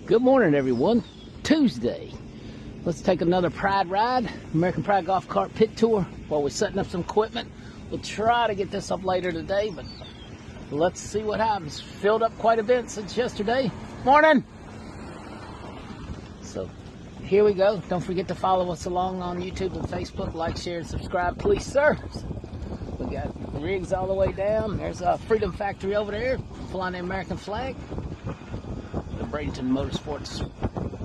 Good morning, everyone. Tuesday. Let's take another Pride ride, American Pride Golf Cart Pit Tour, while we're setting up some equipment. We'll try to get this up later today, but let's see what happens. Filled up quite a bit since yesterday. Morning! So, here we go. Don't forget to follow us along on YouTube and Facebook. Like, share, and subscribe, please, sir. We got rigs all the way down. There's a Freedom Factory over there, flying the American flag. The Bradenton Motorsports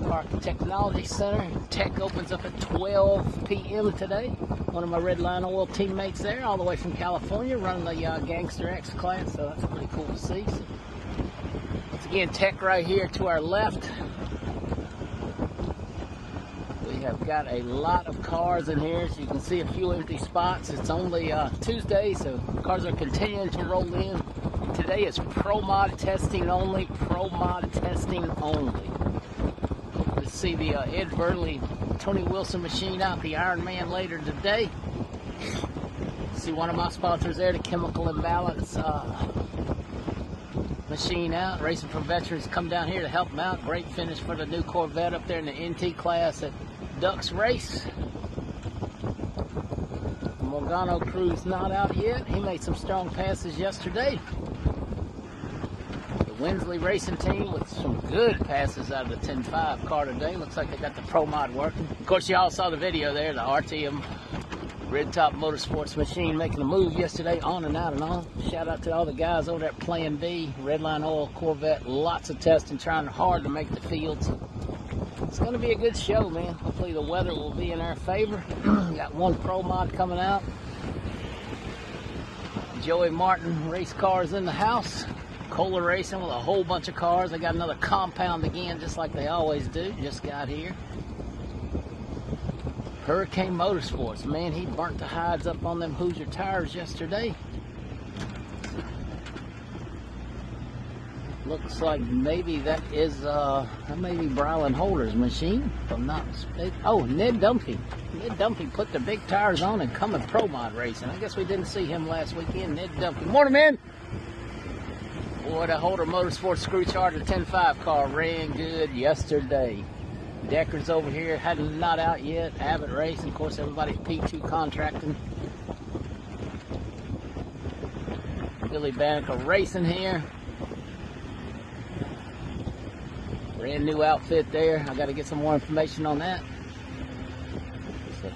Park Technology Center. Tech opens up at 12 p.m. today. One of my Red Line Oil teammates there, all the way from California, running the Gangster X class, so that's pretty cool to see. So, once again, Tech right here to our left. We have got a lot of cars in here, so you can see a few empty spots. It's only Tuesday, so cars are continuing to roll in. Today is Pro Mod testing only. Pro Mod testing only. Hope to see the Ed Burley, Tony Wilson machine out, the Iron Man, later today. See one of my sponsors there, the Chemical Imbalance machine out. Racing for Veterans come down here to help them out. Great finish for the new Corvette up there in the NT class at Ducks Race. The Morgano crew's not out yet. He made some strong passes yesterday. Winsley Racing Team with some good passes out of the 10.5 car today. Looks like they got the Pro Mod working. Of course, you all saw the video there, the RTM Red Top Motorsports machine making a move yesterday, on and out and on. Shout out to all the guys over there at Plan B, Red Line Oil, Corvette. Lots of testing, trying hard to make the fields. It's going to be a good show, man. Hopefully the weather will be in our favor. Got one Pro Mod coming out. Joey Martin race cars in the house. Kohler Racing with a whole bunch of cars. They got another compound again, just like they always do. Just got here. Hurricane Motorsports. Man, he burnt the hides up on them Hoosier tires yesterday. Looks like maybe that is, that may be Brylan Holder's machine, if I'm not mistaken. Oh, Ned Dumpy. Ned Dumpy put the big tires on and coming Pro Mod racing. I guess we didn't see him last weekend. Ned Dumpy. Morning, man! Boy, the Holder Motorsports Screw Charger 10.5 car ran good yesterday. Decker's over here, not out yet. Abbott Racing, of course, everybody at P2 Contracting. Billy Banneker Racing here. Brand new outfit there. I got to get some more information on that. So,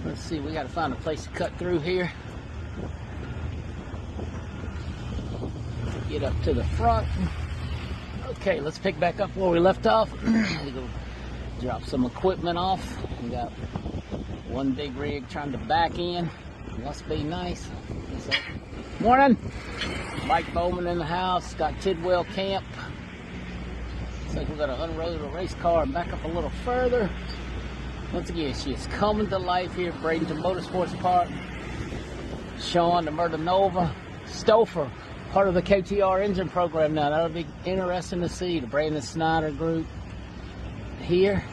let's see, we got to find a place to cut through here. Get up to the front. Okay, let's pick back up where we left off. We go drop some equipment off. We got one big rig trying to back in. Must be nice. So, morning. Mike Bowman in the house. Got Tidwell Camp. Looks like we're going to unload a race car and back up a little further. Once again, she is coming to life here at Bradenton Motorsports Park. Sean, the Murder Nova, Stouffer, part of the KTR engine program now. That'll be interesting to see. The Brandon Snyder group here.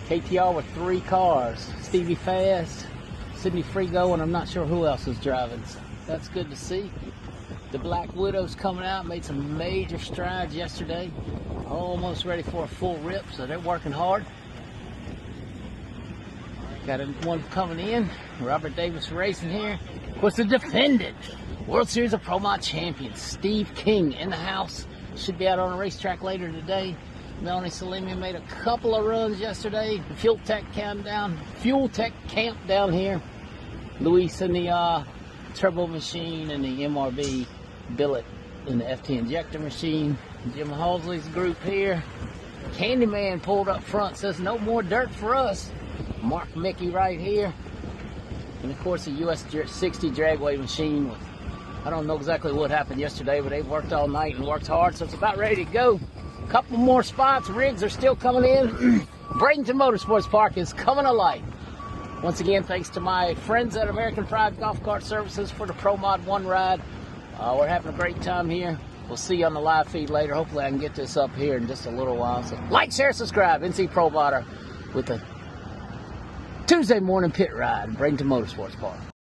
KTR with 3 cars. Stevie Fast, Sidney Frigo, and I'm not sure who else is driving. So that's good to see. The Black Widow's coming out. Made some major strides yesterday. Almost ready for a full rip, so they're working hard. Got one coming in. Robert Davis Racing here. Of course, the defendant World Series of Pro Mod champion Steve King in the house. Should be out on a racetrack later today. Melanie Salimi made a couple of runs yesterday. The Fuel Tech camp down here. Luis in the turbo machine and the MRB billet in the FT injector machine. Jim Halsley's group here. Candyman pulled up front, says no more dirt for us. Mark Mickey right here. And of course the US 60 dragway machine. I don't know exactly what happened yesterday, but they've worked all night and worked hard, so it's about ready to go. A couple more spots. Rigs are still coming in. Bradenton Motorsports Park is coming alive. Once again, thanks to my friends at American Pride Golf Cart Services for the Pro Mod 1 ride. We're having a great time here. We'll see you on the live feed later. Hopefully I can get this up here in just a little while. So like, share, subscribe. NC Pro Modder with the Tuesday morning pit ride, Bradenton Motorsports Park.